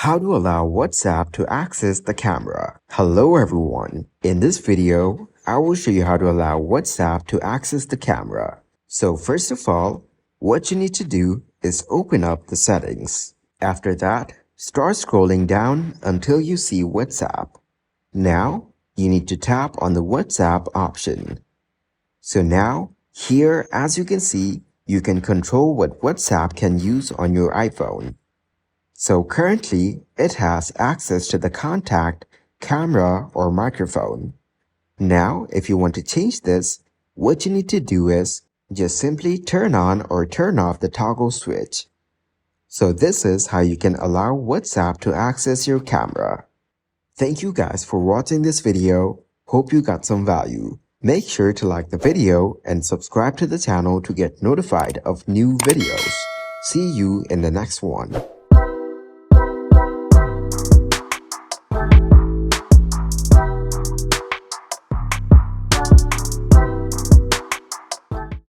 How to allow WhatsApp to access the camera. Hello everyone. In this video, I will show you how to allow WhatsApp to access the camera. So first of all, what you need to do is open up the settings. After that, start scrolling down until you see WhatsApp. Now, you need to tap on the WhatsApp option. So now, here as you can see, you can control what WhatsApp can use on your iPhone. So currently, it has access to the contact, camera, or microphone. Now, if you want to change this, what you need to do is just simply turn on or turn off the toggle switch. So this is how you can allow WhatsApp to access your camera. Thank you guys for watching this video. Hope you got some value. Make sure to like the video and subscribe to the channel to get notified of new videos. See you in the next one.